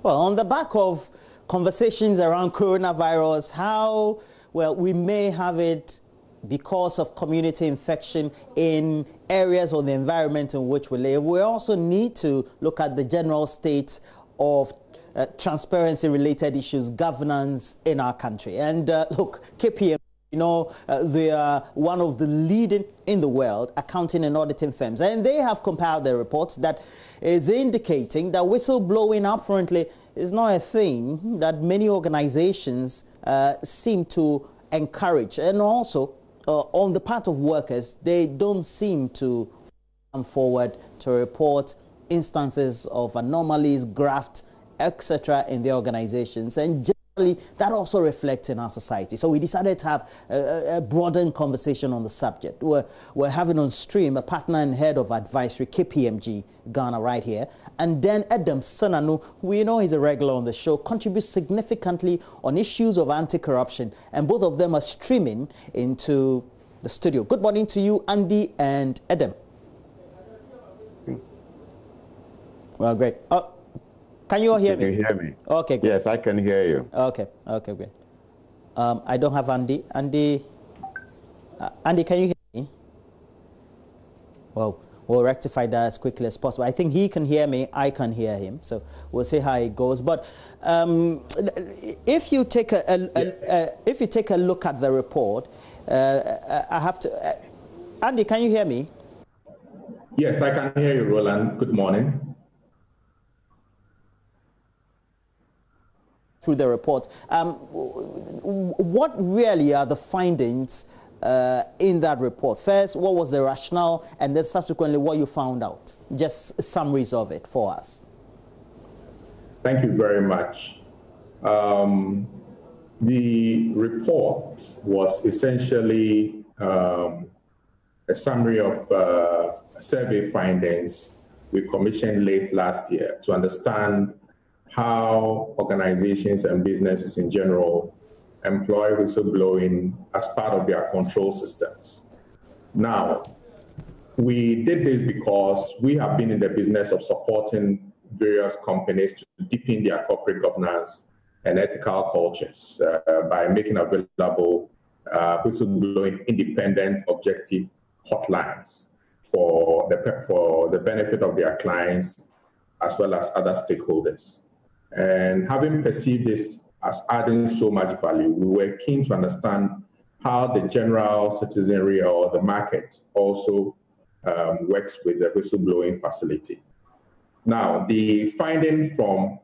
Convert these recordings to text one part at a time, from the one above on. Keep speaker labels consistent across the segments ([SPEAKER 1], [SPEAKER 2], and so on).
[SPEAKER 1] Well, on the back of conversations around coronavirus, how, well, we may have it because of community infection in areas or the environment in which we live. We also need to look at the general state of transparency-related issues, governance in our country. And look, KPMG, they are one of the leading in the world accounting and auditing firms. And they have compiled a report that is indicating that whistleblowing apparently is not a thing that many organizations seem to encourage. And also, on the part of workers, they don't seem to come forward to report instances of anomalies, graft, etc. in their organizations. And generally, that also reflects in our society. So we decided to have a broadened conversation on the subject. We're having on stream a partner and head of advisory, KPMG Ghana, right here. And then Adam Sananu, we know he's a regular on the show, contributes significantly on issues of anti-corruption. And both of them are streaming into the studio. Good morning to you, Andy and Adam. Well, great. Can you all hear me?
[SPEAKER 2] Can you hear me?
[SPEAKER 1] Okay, great.
[SPEAKER 2] Yes, I can hear you.
[SPEAKER 1] Okay, great. I don't have Andy. Andy, can you hear me? Well, we'll rectify that as quickly as possible. I think he can hear me, I can hear him, so we'll see how it goes. But if you take a look at the report, I have to. Andy, can you hear me?
[SPEAKER 3] Yes, I can hear you, Roland. Good morning.
[SPEAKER 1] Through the report, what really are the findings in that report? First, what was the rationale, and then subsequently what you found out? Just summaries of it for us.
[SPEAKER 3] Thank you very much. The report was essentially a summary of survey findings we commissioned late last year to understand how organizations and businesses in general employ whistleblowing as part of their control systems. Now, we did this because we have been in the business of supporting various companies to deepen their corporate governance and ethical cultures by making available whistleblowing independent, objective hotlines for the benefit of their clients as well as other stakeholders. And having perceived this as adding so much value, we were keen to understand how the general citizenry or the market also works with the whistleblowing facility. Now, the finding from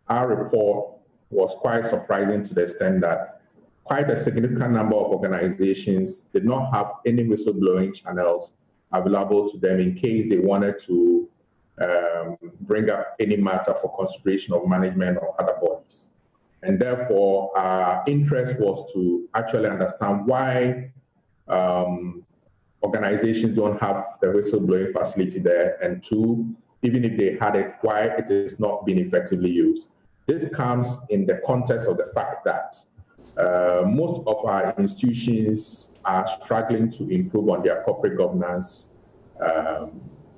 [SPEAKER 3] our report was quite surprising to the extent that quite a significant number of organizations did not have any whistleblowing channels available to them in case they wanted to bring up any matter for consideration of management or other bodies. And therefore, our interest was to actually understand why organizations don't have the whistleblowing facility there, and two, even if they had it, why it is not being effectively used. This comes in the context of the fact that most of our institutions are struggling to improve on their corporate governance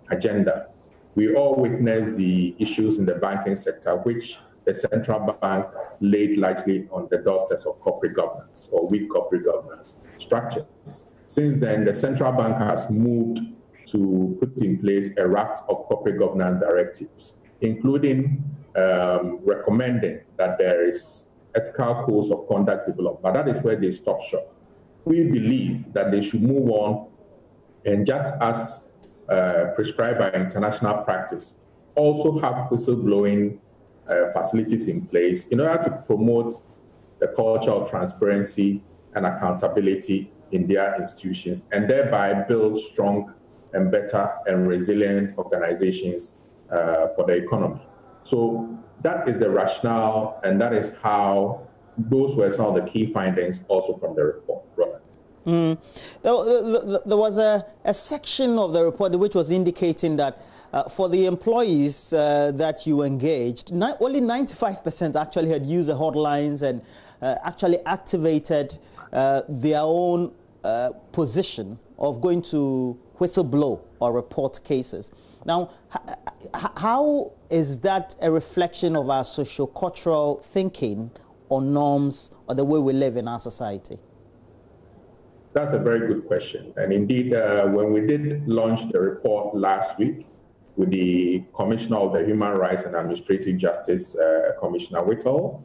[SPEAKER 3] agenda. We all witnessed the issues in the banking sector, which the central bank laid largely on the doorsteps of corporate governance or weak corporate governance structures. Since then, the central bank has moved to put in place a raft of corporate governance directives, including recommending that there is ethical codes of conduct developed, but that is where they stop short. We believe that they should move on, and just as prescribed by international practice, also have whistleblowing facilities in place in order to promote the culture of transparency and accountability in their institutions, and thereby build strong and better and resilient organizations for the economy. So that is the rationale, and that is how those were some of the key findings also from the report.
[SPEAKER 1] There was a section of the report which was indicating that for the employees that you engaged, only 95% actually had used the hotlines and actually activated their own position of going to whistleblow or report cases. Now, how is that a reflection of our socio-cultural thinking or norms or the way we live in our society?
[SPEAKER 3] That's a very good question. And indeed, when we did launch the report last week with the Commissioner of the Human Rights and Administrative Justice, Commissioner Whittle,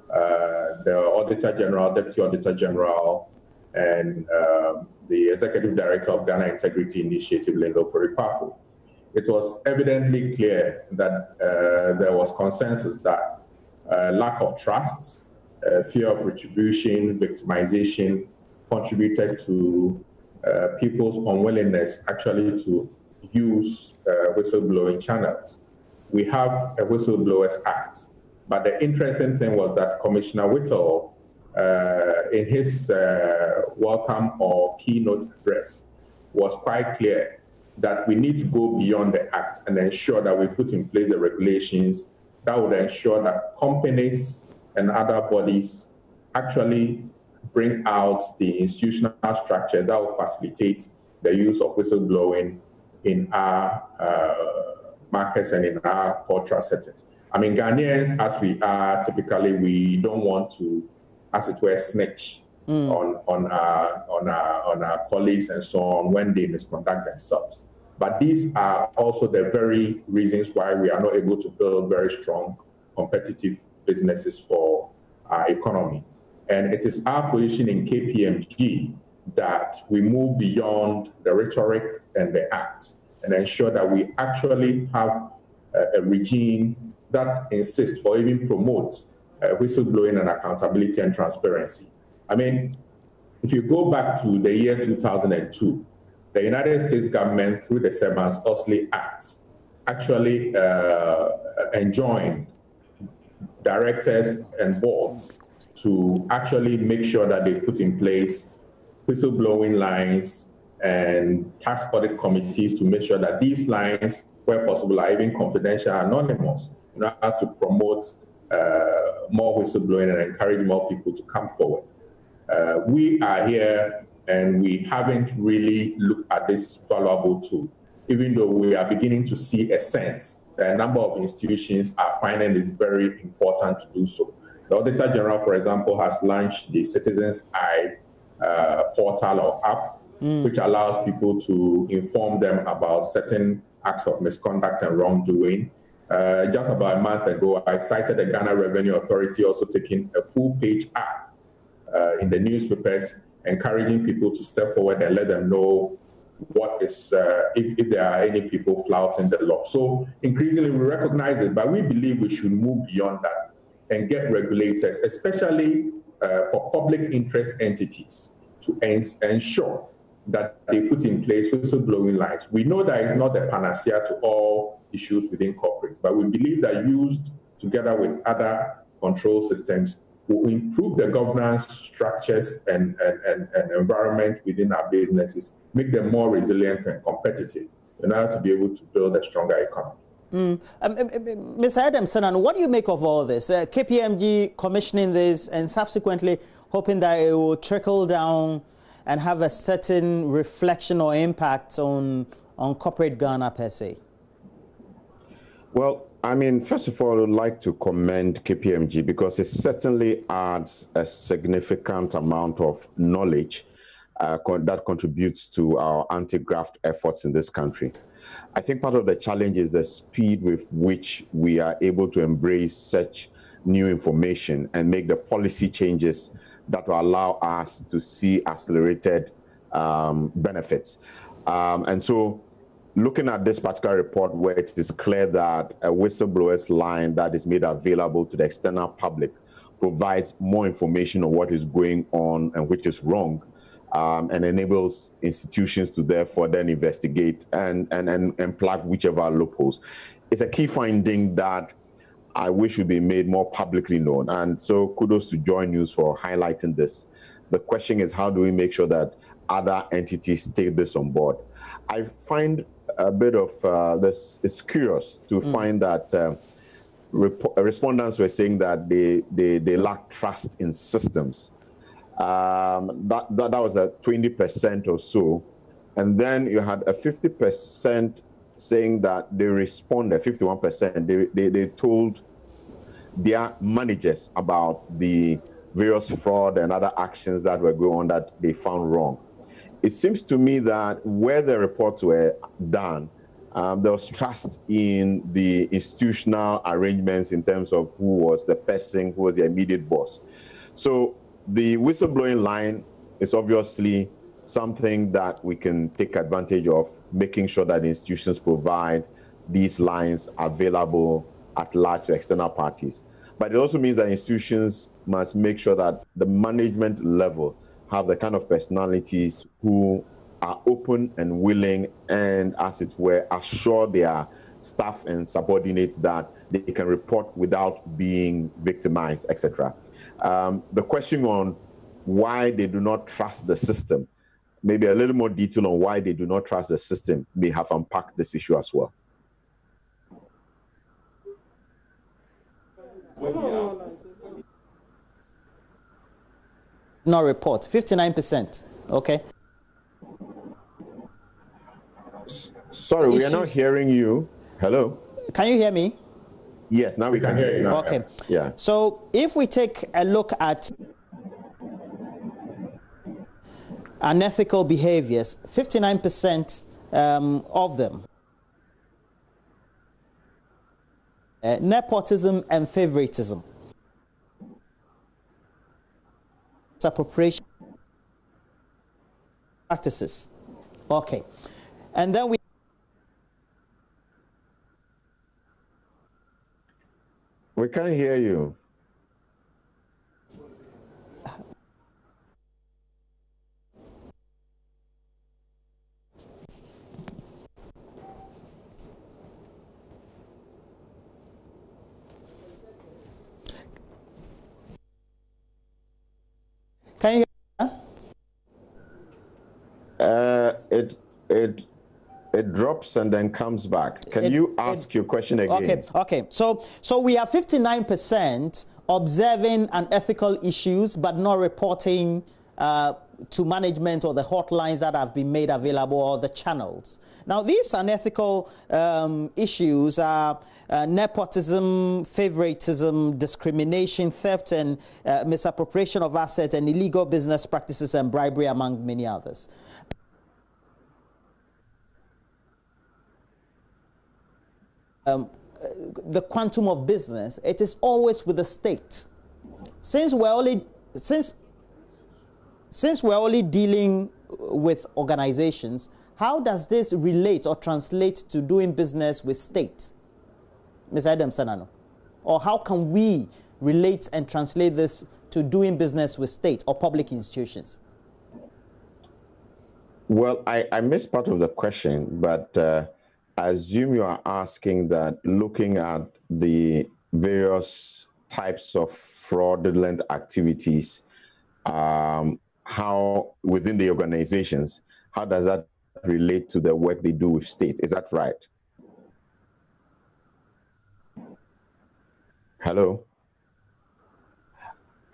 [SPEAKER 3] the Auditor General, Deputy Auditor General, and the Executive Director of Ghana Integrity Initiative, Lindo Foripapo, it was evidently clear that there was consensus that lack of trust, fear of retribution, victimization contributed to people's unwillingness actually to use whistleblowing channels. We have a Whistleblowers Act, but the interesting thing was that Commissioner Whittle, in his welcome or keynote address, was quite clear that we need to go beyond the act and ensure that we put in place the regulations that would ensure that companies and other bodies actually bring out the institutional structure that will facilitate the use of whistleblowing in our markets and in our cultural settings. I mean, Ghanaians, as we are, typically we don't want to, as it were, snitch on our colleagues and so on when they misconduct themselves. But these are also the very reasons why we are not able to build very strong competitive businesses for our economy. And it is our position in KPMG that we move beyond the rhetoric and the act and ensure that we actually have a regime that insists or even promotes whistleblowing and accountability and transparency. I mean, if you go back to the year 2002, the United States government, through the Sarbanes-Oxley Act, actually enjoined directors and boards to actually make sure that they put in place whistleblowing lines and tax audit committees to make sure that these lines, where possible, are even confidential and anonymous, in order to promote more whistleblowing and encourage more people to come forward. We are here and we haven't really looked at this valuable tool, even though we are beginning to see a sense that a number of institutions are finding it very important to do so. The Auditor General, for example, has launched the Citizens Eye portal or app, which allows people to inform them about certain acts of misconduct and wrongdoing. Just about a month ago, I cited the Ghana Revenue Authority also taking a full-page ad in the newspapers, encouraging people to step forward and let them know what is, if there are any people flouting the law. So increasingly we recognize it, but we believe we should move beyond that and get regulators, especially for public interest entities, to ensure that they put in place whistleblowing lines. We know that it's not the panacea to all issues within corporates, but we believe that used together with other control systems will improve the governance structures and environment within our businesses, make them more resilient and competitive in order to be able to build a stronger economy.
[SPEAKER 1] Ms. Adamson, and what do you make of all this? KPMG commissioning this and subsequently hoping that it will trickle down and have a certain reflection or impact on corporate Ghana per se?
[SPEAKER 2] Well, I mean, first of all, I would like to commend KPMG because it certainly adds a significant amount of knowledge that contributes to our anti-graft efforts in this country. I think part of the challenge is the speed with which we are able to embrace such new information and make the policy changes that will allow us to see accelerated benefits. And so looking at this particular report where it is clear that a whistleblower's line that is made available to the external public provides more information on what is going on and which is wrong, and enables institutions to therefore then investigate and plug whichever loopholes. It's a key finding that I wish would be made more publicly known. And so kudos to Joy News for highlighting this. The question is, how do we make sure that other entities take this on board? I find a bit of this, it's curious to find that respondents were saying that they lack trust in systems. That was at 20% or so. And then you had a 50% saying that they responded, 51%, they told their managers about the various fraud and other actions that were going on that they found wrong. It seems to me that where the reports were done, there was trust in the institutional arrangements in terms of who was the person, who was the immediate boss. So the whistleblowing line is obviously something that we can take advantage of, making sure that institutions provide these lines available at large to external parties. But it also means that institutions must make sure that the management level have the kind of personalities who are open and willing and, as it were, assure their staff and subordinates that they can report without being victimized, etc. The question on why they do not trust the system, maybe a little more detail on why they do not trust the system, may have unpacked this issue as well.
[SPEAKER 1] No report, 59%. Okay.
[SPEAKER 2] Sorry, we are not hearing you. Hello?
[SPEAKER 1] Can you hear me?
[SPEAKER 2] Yes, now we can hear you.
[SPEAKER 1] Okay.
[SPEAKER 2] Yeah.
[SPEAKER 1] So if we take a look at unethical behaviors, 59% of them, nepotism and favoritism, appropriation practices. Okay. And then
[SPEAKER 2] we can't hear you.
[SPEAKER 1] can you hear?
[SPEAKER 2] It drops and then comes back. Can you ask your question again?
[SPEAKER 1] Okay. So we have 59% observing unethical issues but not reporting to management or the hotlines that have been made available or the channels. Now, these unethical issues are nepotism, favoritism, discrimination, theft, and misappropriation of assets, and illegal business practices and bribery, among many others. The quantum of business, it is always with the state. Since we're only dealing with organizations, how does this relate or translate to doing business with state, Ms. Adam Sanano? Or how can we relate and translate this to doing business with state or public institutions?
[SPEAKER 2] Well, I missed part of the question, but I assume you are asking that, looking at the various types of fraudulent activities, how within the organizations, how does that relate to the work they do with state? Is that right? Hello?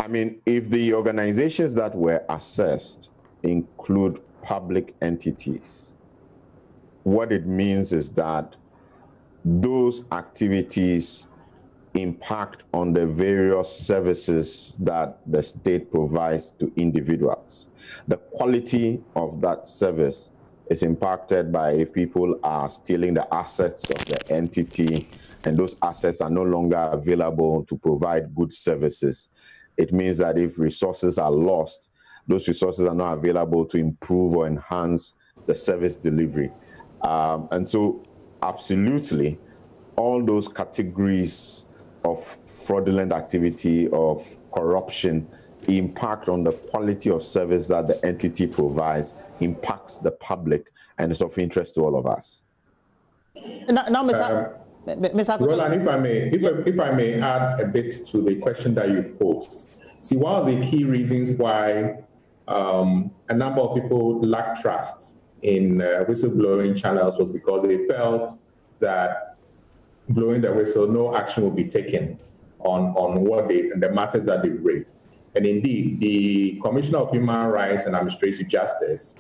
[SPEAKER 2] I mean, if the organizations that were assessed include public entities, what it means is that those activities impact on the various services that the state provides to individuals. The quality of that service is impacted by if people are stealing the assets of the entity and those assets are no longer available to provide good services. It means that if resources are lost, those resources are not available to improve or enhance the service delivery. And so absolutely, all those categories of fraudulent activity, of corruption, impact on the quality of service that the entity provides, impacts the public, and is of interest to all of us.
[SPEAKER 1] Now, Ms.
[SPEAKER 3] Roland, if I may add a bit to the question that you posed. See, one of the key reasons why a number of people lack trust in whistleblowing channels was because they felt that blowing the whistle, no action will be taken on what the matters that they've raised. And indeed, the Commissioner of Human Rights and Administrative Justice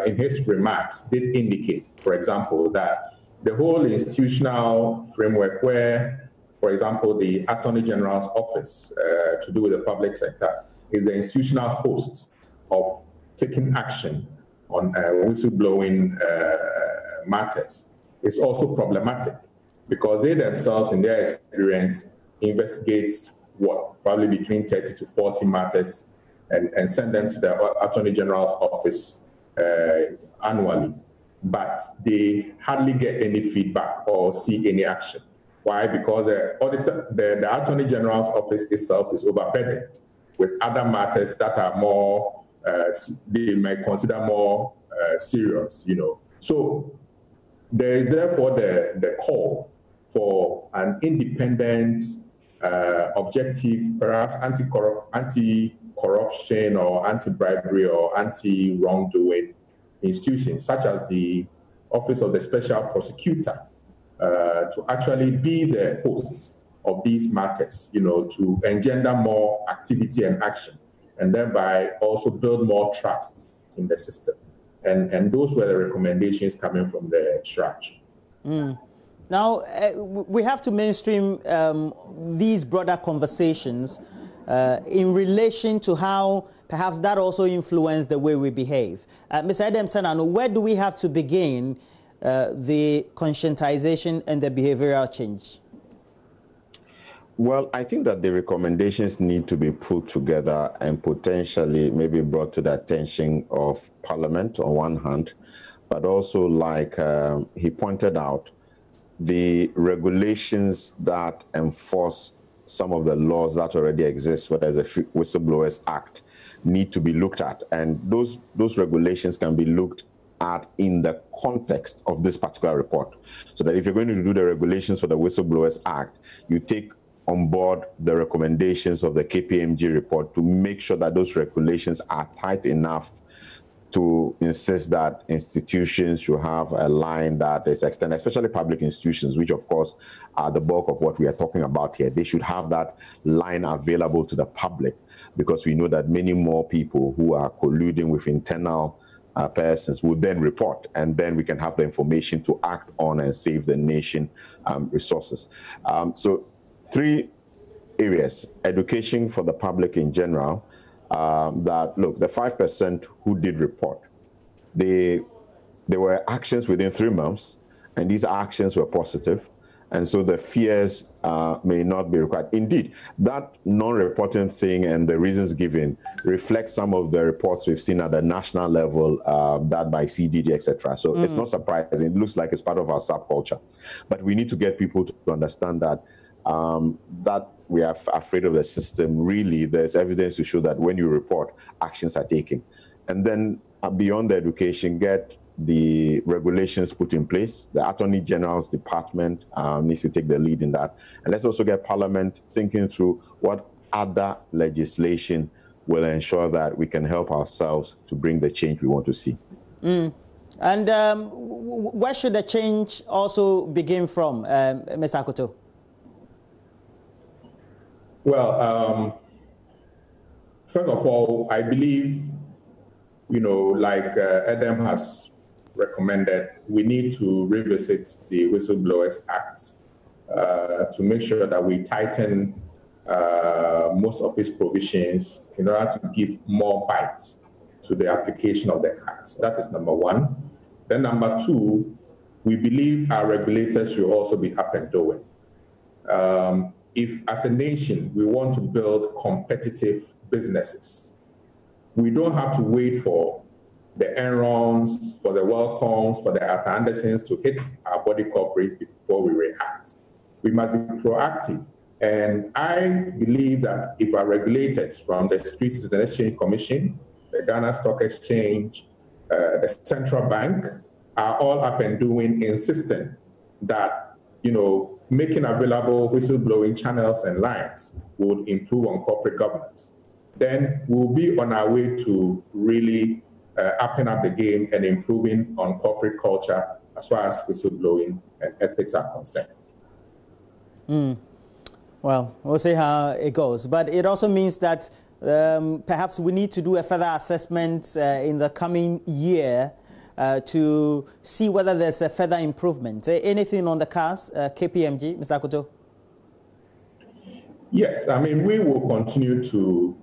[SPEAKER 3] in his remarks, did indicate, for example, that the whole institutional framework where, for example, the Attorney General's office to do with the public sector is the institutional host of taking action on whistleblowing matters, is also problematic because they themselves, in their experience, investigate probably between 30 to 40 matters and send them to the Attorney General's office annually. But they hardly get any feedback or see any action. Why? Because the Attorney General's office itself is overburdened with other matters that are more, they might consider more serious, So there is therefore the call for an independent, objective, perhaps anti-corruption or anti-bribery or anti-wrongdoing institutions, such as the Office of the Special Prosecutor, to actually be the hosts of these matters, to engender more activity and action, and thereby also build more trust in the system. And those were the recommendations coming from the SHRAJ.
[SPEAKER 1] Now, we have to mainstream these broader conversations in relation to how perhaps that also influenced the way we behave. Mr. Edem-Senanu, where do we have to begin the conscientization and the behavioral change?
[SPEAKER 2] Well, I think that the recommendations need to be put together and potentially maybe brought to the attention of Parliament on one hand, but also, like he pointed out, the regulations that enforce some of the laws that already exist, whether it's a Whistleblowers Act, need to be looked at. And those regulations can be looked at in the context of this particular report. So that if you're going to do the regulations for the Whistleblowers Act, you take on board the recommendations of the KPMG report to make sure that those regulations are tight enough to insist that institutions should have a line that is extended, especially public institutions, which of course are the bulk of what we are talking about here. They should have that line available to the public, because we know that many more people who are colluding with internal persons will then report, and then we can have the information to act on and save the nation resources. So 3 areas: education for the public in general, that, look, the 5% who did report, there were actions within 3 months, and these actions were positive, and so the fears may not be required. Indeed, that non-reporting thing and the reasons given reflect some of the reports we've seen at the national level, that by CDD, etc. So it's not surprising. It looks like it's part of our subculture. But we need to get people to understand that that we are afraid of the system. Really, there's evidence to show that when you report, actions are taken. And then beyond the education, get the regulations put in place. The Attorney General's department needs to take the lead in that. And let's also get Parliament thinking through what other legislation will ensure that we can help ourselves to bring the change we want to see.
[SPEAKER 1] And where should the change also begin from, Mr. Akoto?
[SPEAKER 3] Well, first of all, I believe, like Edem has recommended, we need to revisit the Whistleblowers Act to make sure that we tighten most of its provisions in order to give more bite to the application of the Act. That is number 1. Then number 2, we believe our regulators should also be up and doing. If, as a nation, we want to build competitive businesses, we don't have to wait for the Enrons, for the Welcomes, for the Arthur Andersons to hit our body corporates before we react. We must be proactive. And I believe that if our regulators from the Securities and Exchange Commission, the Ghana Stock Exchange, the Central Bank, are all up and doing, insisting that, making available whistleblowing channels and lines would improve on corporate governance, then we'll be on our way to really upping up the game and improving on corporate culture as far as whistleblowing and ethics are concerned.
[SPEAKER 1] Well, we'll see how it goes. But it also means that perhaps we need to do a further assessment in the coming year to see whether there's a further improvement. Anything on the cards, KPMG, Mr. Akoto?
[SPEAKER 3] Yes, I mean, we will continue to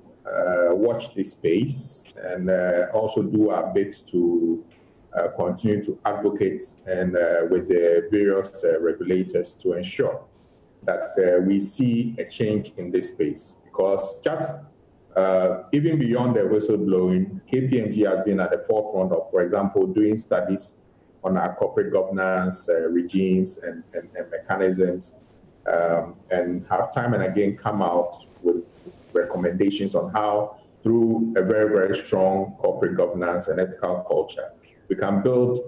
[SPEAKER 3] watch this space and also do our bit to continue to advocate and with the various regulators to ensure that we see a change in this space. Because just even beyond the whistleblowing, KPMG has been at the forefront of, for example, doing studies on our corporate governance regimes and mechanisms, and have time and again come out with recommendations on how, through a very, very strong corporate governance and ethical culture, we can build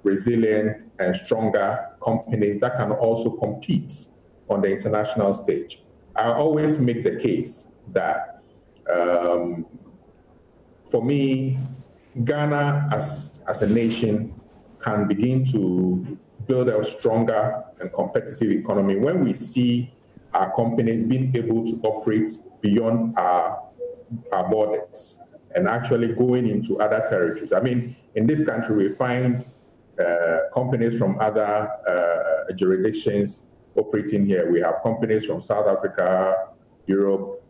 [SPEAKER 3] resilient and stronger companies that can also compete on the international stage. I always make the case that, for me, Ghana as a nation can begin to build a stronger and competitive economy when we see our companies being able to operate beyond our borders and actually going into other territories. I mean, in this country, we find companies from other jurisdictions operating here. We have companies from South Africa, Europe,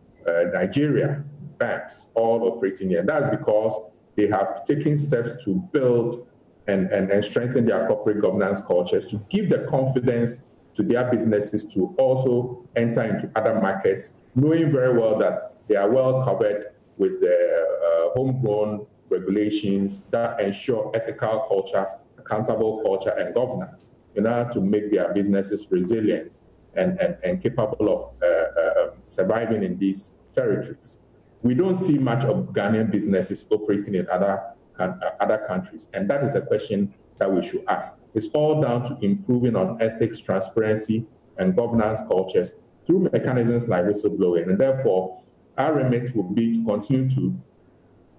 [SPEAKER 3] Nigeria, banks, all operating here. That's because they have taken steps to build and strengthen their corporate governance cultures, to give the confidence to their businesses to also enter into other markets, knowing very well that they are well covered with the homegrown regulations that ensure ethical culture, accountable culture, and governance in order to make their businesses resilient and capable of surviving in these territories. We don't see much of Ghanaian businesses operating in other countries, and that is a question that we should ask. It's all down to improving on ethics, transparency, and governance cultures through mechanisms like whistleblowing, and therefore our remit will be to continue to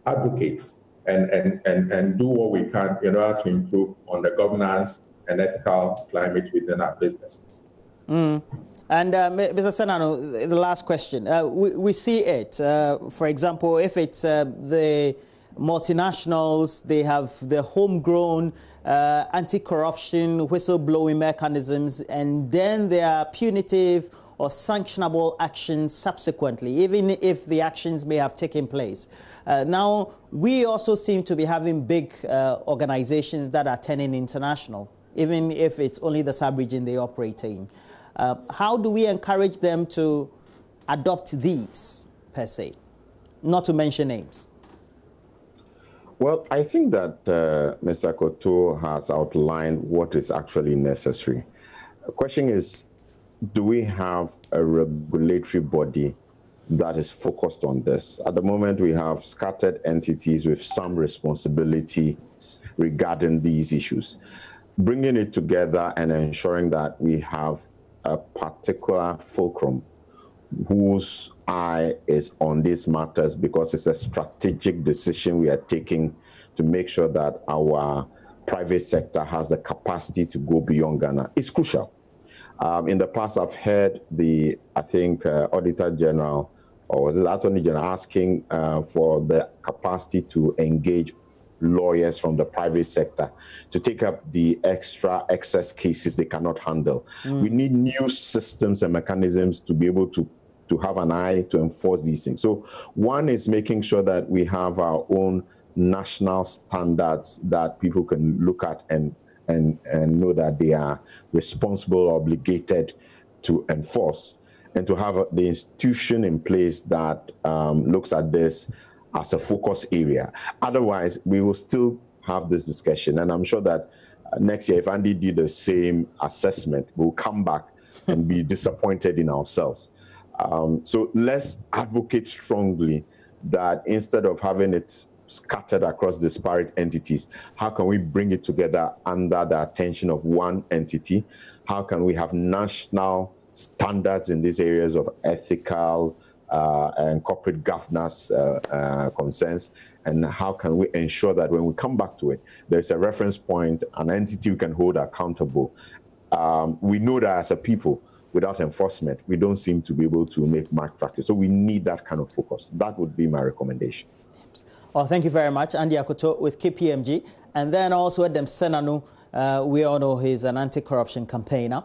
[SPEAKER 3] advocate and do what we can in order to improve on the governance and ethical climate within our businesses.
[SPEAKER 1] And Mr. Senano, the last question. We see it, for example, if it's the multinationals, they have the homegrown anti-corruption whistleblowing mechanisms, and then there are punitive or sanctionable actions subsequently, even if the actions may have taken place. Now, we also seem to be having big organizations that are turning international, even if it's only the sub-region they operate in. How do we encourage them to adopt these, per se, not to mention names?
[SPEAKER 2] Well, I think that Mr. Akoto has outlined what is actually necessary. The question is, do we have a regulatory body that is focused on this? At the moment, we have scattered entities with some responsibilities regarding these issues. Bringing it together and ensuring that we have a particular fulcrum whose eye is on these matters, because it's a strategic decision we are taking to make sure that our private sector has the capacity to go beyond Ghana. It's crucial. In the past, I've heard the, Auditor General, or was it Attorney General, asking for the capacity to engage lawyers from the private sector to take up the excess cases they cannot handle. We need new systems and mechanisms to be able to have an eye to enforce these things. So one is making sure that we have our own national standards that people can look at and know that they are responsible, obligated to enforce, and to have the institution in place that looks at this as a focus area. Otherwise, we will still have this discussion. And I'm sure that next year, if Andy did the same assessment, we'll come back and be disappointed in ourselves. So let's advocate strongly that instead of having it scattered across disparate entities, how can we bring it together under the attention of one entity? How can we have national standards in these areas of ethical and corporate governance concerns? And how can we ensure that when we come back to it, there's a reference point, an entity we can hold accountable? We know that as a people, without enforcement, we don't seem to be able to make much practice. So we need that kind of focus. That would be my recommendation.
[SPEAKER 1] Well, thank you very much. Andy Akoto with KPMG. And then also Edem Senanu, we all know he's an anti-corruption campaigner.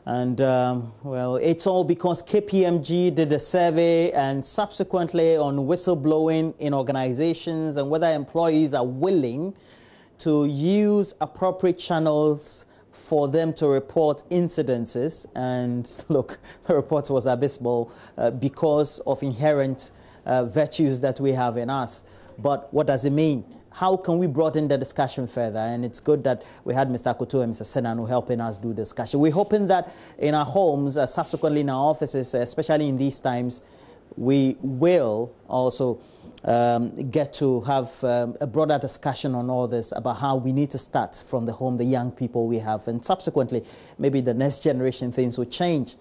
[SPEAKER 1] And, well, it's all because KPMG did a survey and subsequently on whistleblowing in organizations and whether employees are willing to use appropriate channels for them to report incidences. And look, the report was abysmal because of inherent virtues that we have in us. But what does it mean? How can we broaden the discussion further? And it's good that we had Mr. Akoto and Mr. Senanu helping us do discussion. We're hoping that in our homes, subsequently in our offices, especially in these times, we will also get to have a broader discussion on all this about how we need to start from the home, the young people we have, and subsequently maybe the next generation things will change.